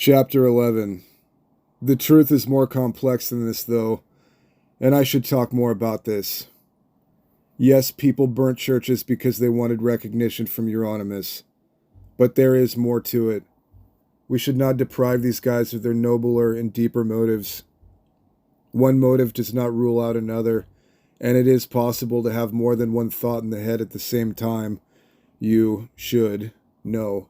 Chapter 11. The truth is more complex than this, though, and I should talk more about this. Yes, people burnt churches because they wanted recognition from Euronymous, but there is more to it. We should not deprive these guys of their nobler and deeper motives. One motive does not rule out another, and it is possible to have more than one thought in the head at the same time. You should know.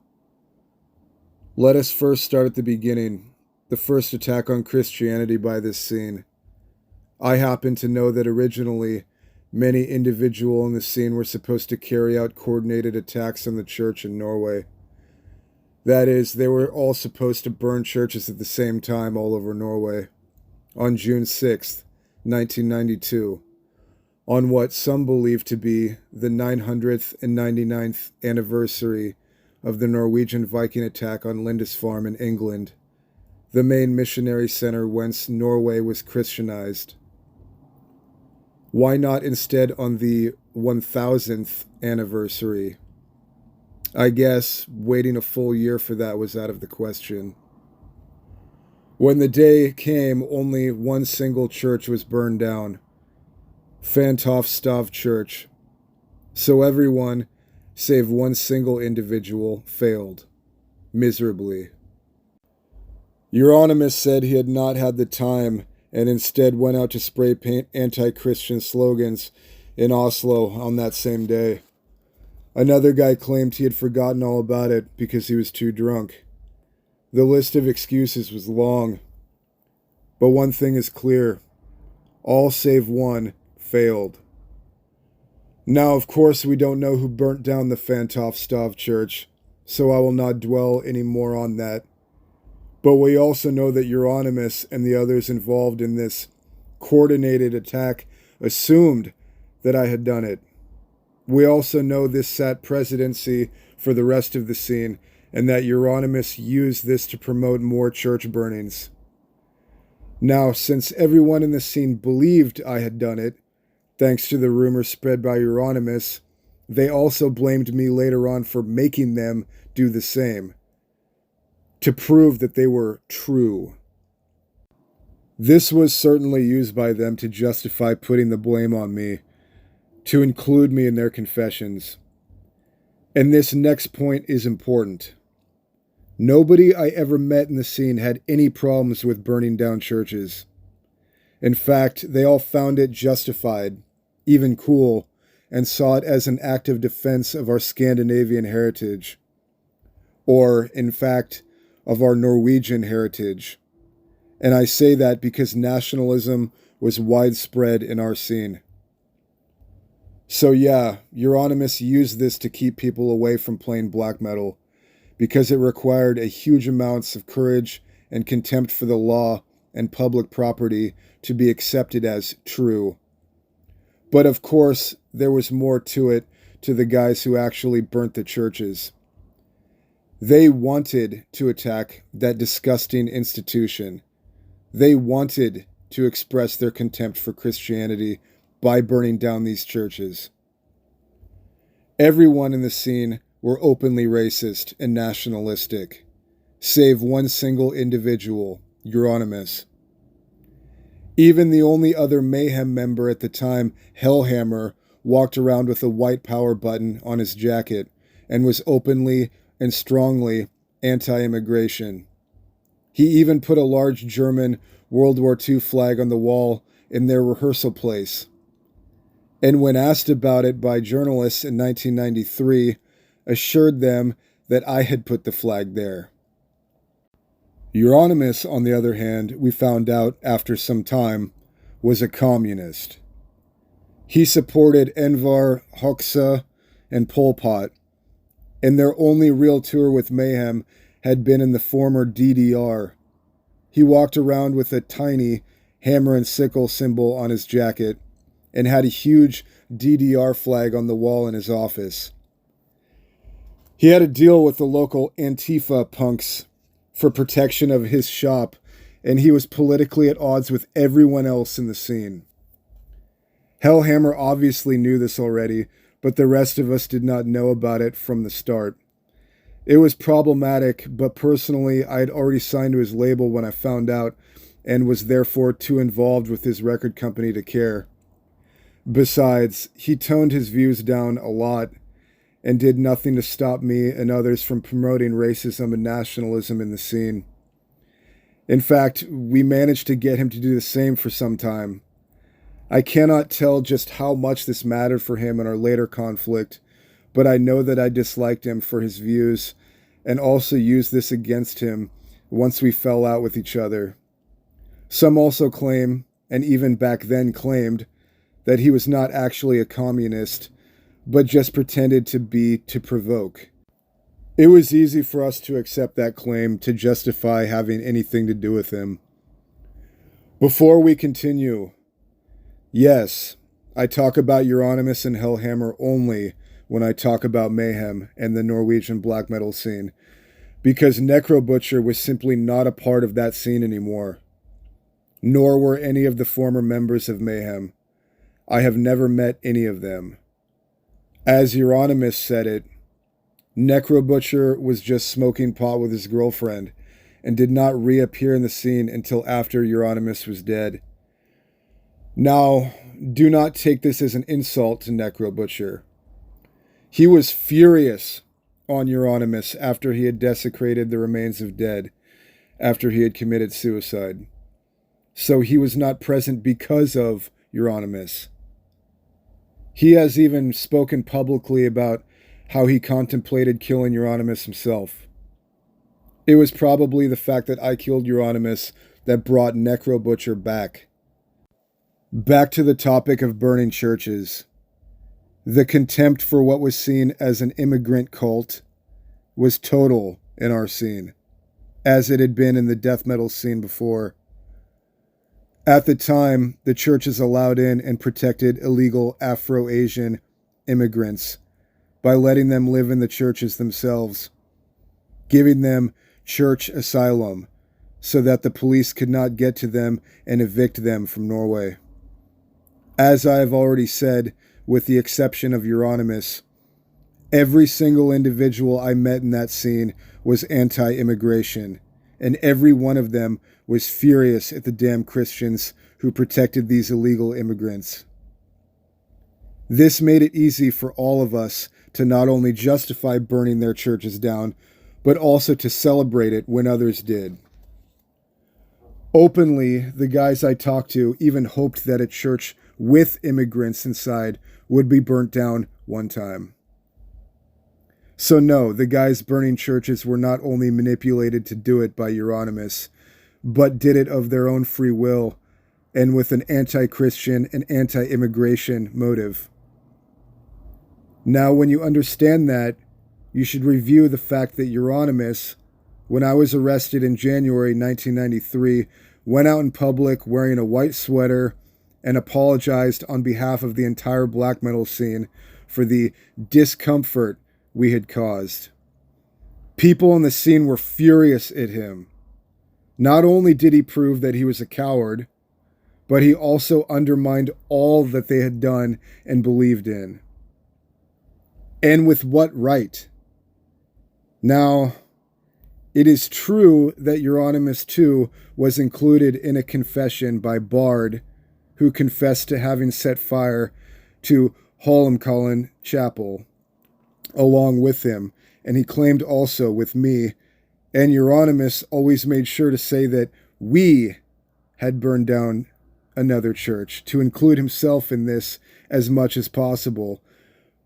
Let us first start at the beginning, the first attack on Christianity by this scene. I happen to know that originally, many individuals in the scene were supposed to carry out coordinated attacks on the church in Norway. That is, they were all supposed to burn churches at the same time all over Norway, on June 6th, 1992, on what some believe to be the 900th and 99th anniversary of the Norwegian Viking attack on Lindisfarne in England, the main missionary center whence Norway was Christianized. Why not instead on the 1000th anniversary? I guess waiting a full year for that was out of the question. When the day came, only one single church was burned down, Fantofstav Church. So everyone, save one single individual, failed, miserably. Euronymous said he had not had the time and instead went out to spray paint anti-Christian slogans in Oslo on that same day. Another guy claimed he had forgotten all about it because he was too drunk. The list of excuses was long. But one thing is clear. All save one failed. Now, of course, we don't know who burnt down the Fantofstav Church, so I will not dwell any more on that. But we also know that Euronymous and the others involved in this coordinated attack assumed that I had done it. We also know this sat presidency for the rest of the scene, and that Euronymous used this to promote more church burnings. Now, since everyone in the scene believed I had done it, thanks to the rumor spread by Euronymous, they also blamed me later on for making them do the same, to prove that they were true. This was certainly used by them to justify putting the blame on me, to include me in their confessions. And this next point is important. Nobody I ever met in the scene had any problems with burning down churches. In fact, they all found it justified, even cool, and saw it as an act of defense of our Scandinavian heritage. Or, in fact, of our Norwegian heritage. And I say that because nationalism was widespread in our scene. So yeah, Euronymous used this to keep people away from playing black metal, because it required a huge amounts of courage and contempt for the law and public property to be accepted as true. But of course, there was more to it to the guys who actually burnt the churches. They wanted to attack that disgusting institution. They wanted to express their contempt for Christianity by burning down these churches. Everyone in the scene were openly racist and nationalistic, save one single individual, Euronymous. Even the only other Mayhem member at the time, Hellhammer, walked around with a white power button on his jacket and was openly and strongly anti-immigration. He even put a large German World War II flag on the wall in their rehearsal place. And when asked about it by journalists in 1993, assured them that I had put the flag there. Euronymous, on the other hand, we found out after some time, was a communist. He supported Enver Hoxha and Pol Pot, and their only real tour with Mayhem had been in the former DDR. He walked around with a tiny hammer and sickle symbol on his jacket, and had a huge DDR flag on the wall in his office. He had a deal with the local Antifa punks for protection of his shop, and he was politically at odds with everyone else in the scene. Hellhammer obviously knew this already, but the rest of us did not know about it from the start. It was problematic, but personally, I had already signed to his label when I found out and was therefore too involved with his record company to care. Besides, he toned his views down a lot and did nothing to stop me and others from promoting racism and nationalism in the scene. In fact, we managed to get him to do the same for some time. I cannot tell just how much this mattered for him in our later conflict, but I know that I disliked him for his views and also used this against him once we fell out with each other. Some also claim, and even back then claimed, that he was not actually a communist, but just pretended to be to provoke. It was easy for us to accept that claim to justify having anything to do with him. Before we continue, yes, I talk about Euronymous and Hellhammer only when I talk about Mayhem and the Norwegian black metal scene, because Necrobutcher was simply not a part of that scene anymore, nor were any of the former members of Mayhem. I have never met any of them. As Euronymous said it, Necrobutcher was just smoking pot with his girlfriend and did not reappear in the scene until after Euronymous was dead. Now, do not take this as an insult to Necrobutcher. He was furious on Euronymous after he had desecrated the remains of dead, after he had committed suicide. So he was not present because of Euronymous. He has even spoken publicly about how he contemplated killing Euronymous himself. It was probably the fact that I killed Euronymous that brought Necrobutcher back. Back to the topic of burning churches. The contempt for what was seen as an immigrant cult was total in our scene, as it had been in the death metal scene before. At the time, the churches allowed in and protected illegal Afro-Asian immigrants by letting them live in the churches themselves, giving them church asylum so that the police could not get to them and evict them from Norway. As I have already said, with the exception of Euronymous, every single individual I met in that scene was anti-immigration, and every one of them was furious at the damn Christians who protected these illegal immigrants. This made it easy for all of us to not only justify burning their churches down, but also to celebrate it when others did. Openly, the guys I talked to even hoped that a church with immigrants inside would be burnt down one time. So no, the guys burning churches were not only manipulated to do it by Euronymous, but did it of their own free will and with an anti-Christian and anti-immigration motive. Now, when you understand that, you should review the fact that Euronymous, when I was arrested in January 1993, went out in public wearing a white sweater and apologized on behalf of the entire black metal scene for the discomfort we had caused. People in the scene were furious at him. Not only did he prove that he was a coward, but he also undermined all that they had done and believed in. And with what right? Now, it is true that Euronymous too was included in a confession by Bard, who confessed to having set fire to Holmenkollen Chapel along with him, and he claimed also with me, and Euronymous always made sure to say that we had burned down another church, to include himself in this as much as possible.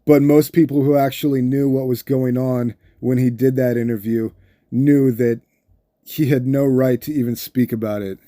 But most people who actually knew what was going on when he did that interview knew that he had no right to even speak about it.